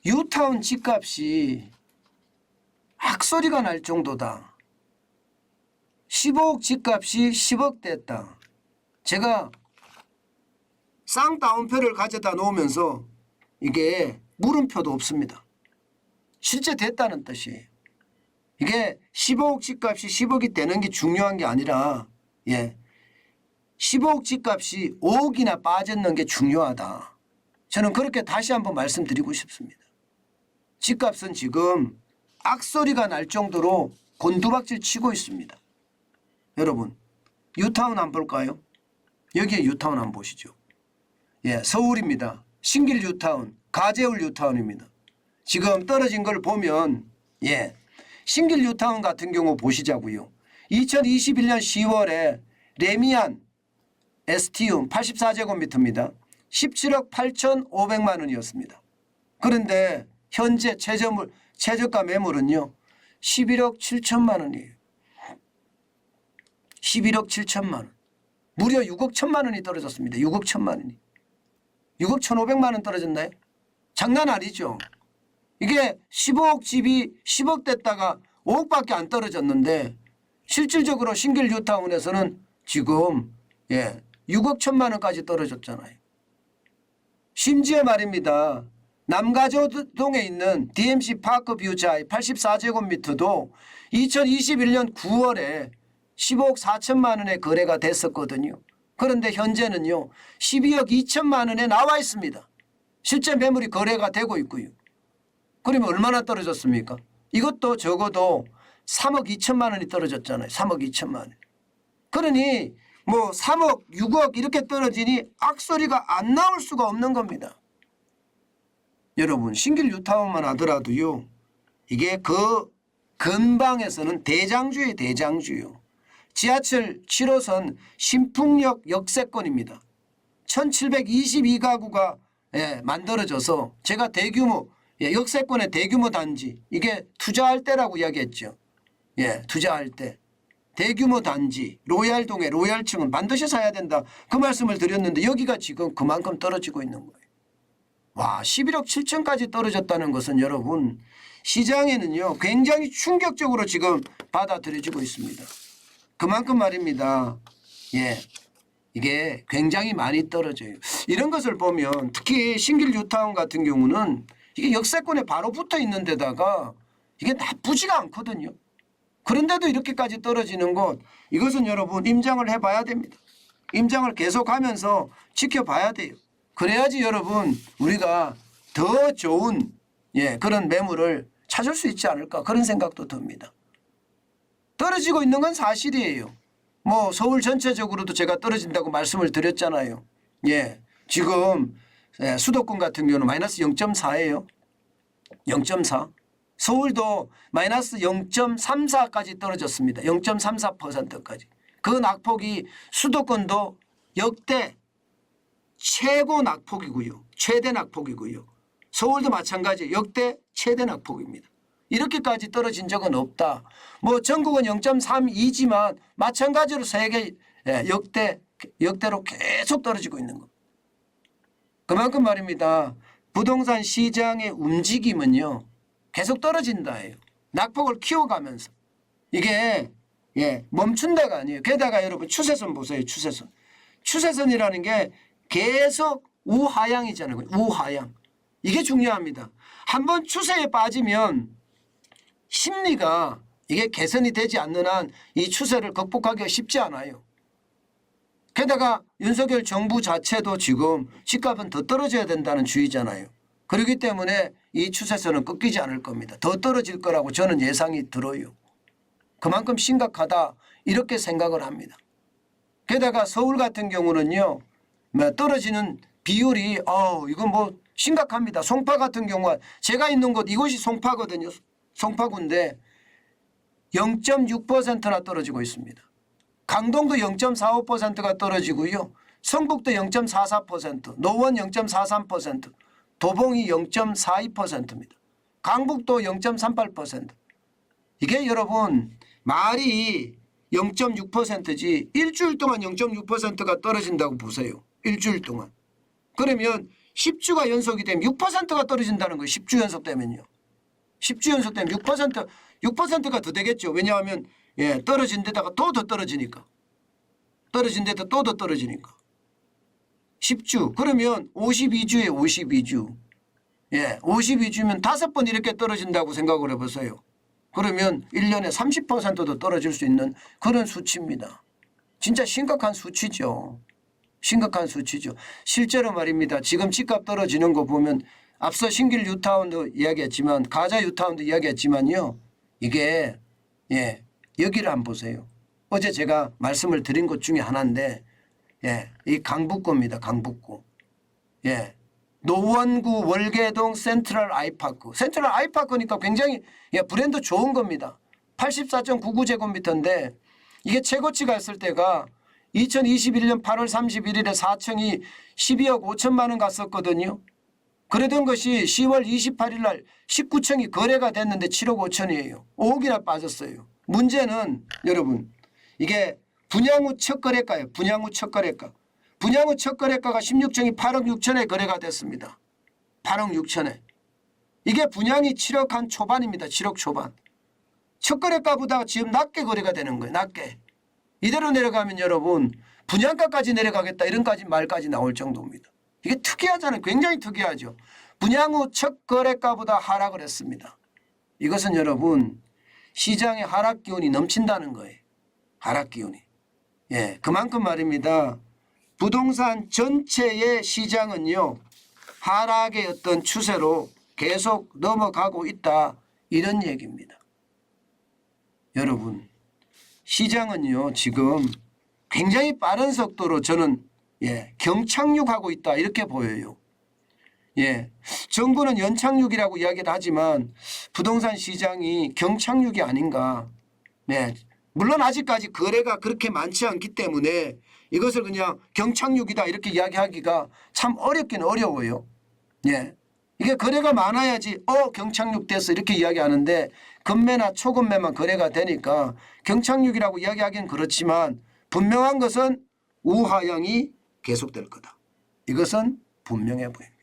뉴타운 집값이 악소리가 날 정도다. 15억 집값이 10억 됐다. 제가 쌍따옴표를 가져다 놓으면서 이게 물음표도 없습니다. 실제 됐다는 뜻이에요. 이게 15억 집값이 10억이 되는 게 중요한 게 아니라 15억 집값이 5억이나 빠졌는 게 중요하다. 저는 그렇게 다시 한번 말씀드리고 싶습니다. 집값은 지금 악소리가 날 정도로 곤두박질 치고 있습니다. 여러분 뉴타운 한번 볼까요? 여기에 뉴타운 한번 보시죠. 서울입니다. 신길 뉴타운, 가재울 뉴타운입니다. 지금 떨어진 걸 보면 신길 뉴타운 같은 경우 보시자고요. 2021년 10월에 레미안 STU 84제곱미터입니다. 17억 8,500만 원이었습니다. 그런데 현재 최저가 매물은요 11억 7천만 원이에요. 11억 7천만 원. 무려 6억 1천만 원이 떨어졌습니다. 6억 1천만 원이. 6억 1,500만 원 떨어졌나요? 장난 아니죠. 이게 15억 집이 10억 됐다가 5억밖에 안 떨어졌는데 실질적으로 신길 뉴타운에서는 지금 6억 1천만 원까지 떨어졌잖아요. 심지어 말입니다. 남가조동에 있는 DMC 파크뷰자의 84제곱미터도 2021년 9월에 15억 4천만 원에 거래가 됐었거든요. 그런데 현재는요 12억 2천만 원에 나와 있습니다. 실제 매물이 거래가 되고 있고요. 그러면 얼마나 떨어졌습니까? 이것도 적어도 3억 2천만 원이 떨어졌잖아요. 3억 2천만 원. 그러니 뭐 3억 6억 이렇게 떨어지니 악소리가 안 나올 수가 없는 겁니다. 여러분 신길 뉴타운만 하더라도요 이게 그 근방에서는 대장주의 대장주요. 지하철 7호선 신풍역 역세권입니다. 1722가구가 만들어져서 제가 대규모 역세권의 대규모 단지 이게 투자할 때라고 이야기했죠. 투자할 때 대규모 단지 로얄동의 로얄층은 반드시 사야 된다. 그 말씀을 드렸는데 여기가 지금 그만큼 떨어지고 있는 거예요. 와 11억 7천까지 떨어졌다는 것은 여러분 시장에는요 굉장히 충격적으로 지금 받아들여지고 있습니다. 그만큼 말입니다. 이게 굉장히 많이 떨어져요. 이런 것을 보면 특히 신길 뉴타운 같은 경우는 이게 역세권에 바로 붙어 있는 데다가 이게 나쁘지가 않거든요. 그런데도 이렇게까지 떨어지는 것 이것은 여러분 임장을 해봐야 됩니다. 임장을 계속하면서 지켜봐야 돼요. 그래야지 여러분 우리가 더 좋은 그런 매물을 찾을 수 있지 않을까 그런 생각도 듭니다. 떨어지고 있는 건 사실이에요. 뭐 서울 전체적으로도 제가 떨어진다고 말씀을 드렸잖아요. 지금 수도권 같은 경우는 마이너스 0.4예요. 0.4. 서울도 마이너스 0.34까지 떨어졌습니다. 0.34%까지. 그 낙폭이 수도권도 역대 최고 낙폭이고요. 최대 낙폭이고요. 서울도 마찬가지 역대 최대 낙폭입니다. 이렇게까지 떨어진 적은 없다. 뭐 전국은 0.32지만 마찬가지로 세계 역대로 계속 떨어지고 있는 것. 그만큼 말입니다. 부동산 시장의 움직임은요. 계속 떨어진다예요. 낙폭을 키워가면서. 이게 멈춘 데가 아니에요. 게다가 여러분 추세선 보세요. 추세선. 추세선이라는 게 계속 우하향이잖아요. 우하향. 이게 중요합니다. 한번 추세에 빠지면 심리가 이게 개선이 되지 않는 한 이 추세를 극복하기가 쉽지 않아요. 게다가 윤석열 정부 자체도 지금 집값은 더 떨어져야 된다는 주의잖아요. 그렇기 때문에 이 추세선은 꺾이지 않을 겁니다. 더 떨어질 거라고 저는 예상이 들어요. 그만큼 심각하다 이렇게 생각을 합니다. 게다가 서울 같은 경우는요. 떨어지는 비율이 이건 뭐 심각합니다. 송파 같은 경우가 제가 있는 곳 이곳이 송파거든요. 송파구인데 0.6%나 떨어지고 있습니다. 강동도 0.45%가 떨어지고요. 성북도 0.44%, 노원 0.43%, 도봉이 0.42%입니다. 강북도 0.38%. 이게 여러분 말이 0.6%지 일주일 동안 0.6%가 떨어진다고 보세요. 일주일 동안. 그러면 10주가 연속이 되면 6%가 떨어진다는 거예요. 10주 연속 되면요. 10주 연속 되면 6%가 더 되겠죠. 왜냐하면 떨어진 데다가 또 더 떨어지니까. 떨어진 데다 또 더 떨어지니까. 10주 그러면 52주에 52주. 52주면 5번 이렇게 떨어진다고 생각을 해보세요. 그러면 1년에 30%도 떨어질 수 있는 그런 수치입니다. 진짜 심각한 수치죠. 심각한 수치죠. 실제로 말입니다. 지금 집값 떨어지는 거 보면 앞서 신길 뉴타운도 이야기했지만 가자 뉴타운도 이야기했지만요. 이게 여기를 한번 보세요. 어제 제가 말씀을 드린 것 중에 하나인데 이 강북구입니다. 강북구. 노원구 월계동 센트럴 아이파크. 센트럴 아이파크니까 굉장히 브랜드 좋은 겁니다. 84.99제곱미터인데 이게 최고치가 했을 때가 2021년 8월 31일에 4층이 12억 5천만 원 갔었거든요. 그러던 것이 10월 28일 날 19층이 거래가 됐는데 7억 5천이에요. 5억이나 빠졌어요. 문제는 여러분 이게 분양 후 첫 거래가예요. 분양 후 첫 거래가. 분양 후 첫 거래가가 16층이 8억 6천에 거래가 됐습니다. 8억 6천에. 이게 분양이 7억 한 초반입니다. 7억 초반. 첫 거래가보다 지금 낮게 거래가 되는 거예요. 낮게. 이대로 내려가면 여러분 분양가까지 내려가겠다 이런 말까지 나올 정도입니다. 이게 특이하잖아요. 굉장히 특이하죠. 분양 후 첫 거래가보다 하락을 했습니다. 이것은 여러분 시장의 하락 기운이 넘친다는 거예요. 하락 기운이. 그만큼 말입니다. 부동산 전체의 시장은요. 하락의 어떤 추세로 계속 넘어가고 있다. 이런 얘기입니다. 여러분 시장은요. 지금 굉장히 빠른 속도로 저는 경착륙하고 있다. 이렇게 보여요. 정부는 연착륙이라고 이야기를 하지만 부동산 시장이 경착륙이 아닌가. 물론 아직까지 거래가 그렇게 많지 않기 때문에 이것을 그냥 경착륙이다 이렇게 이야기하기가 참 어렵긴 어려워요. 이게 거래가 많아야지 경착륙 됐어 이렇게 이야기하는데 금매나 초금매만 거래가 되니까 경착륙이라고 이야기하기는 그렇지만 분명한 것은 우하향이 계속될 거다. 이것은 분명해 보입니다.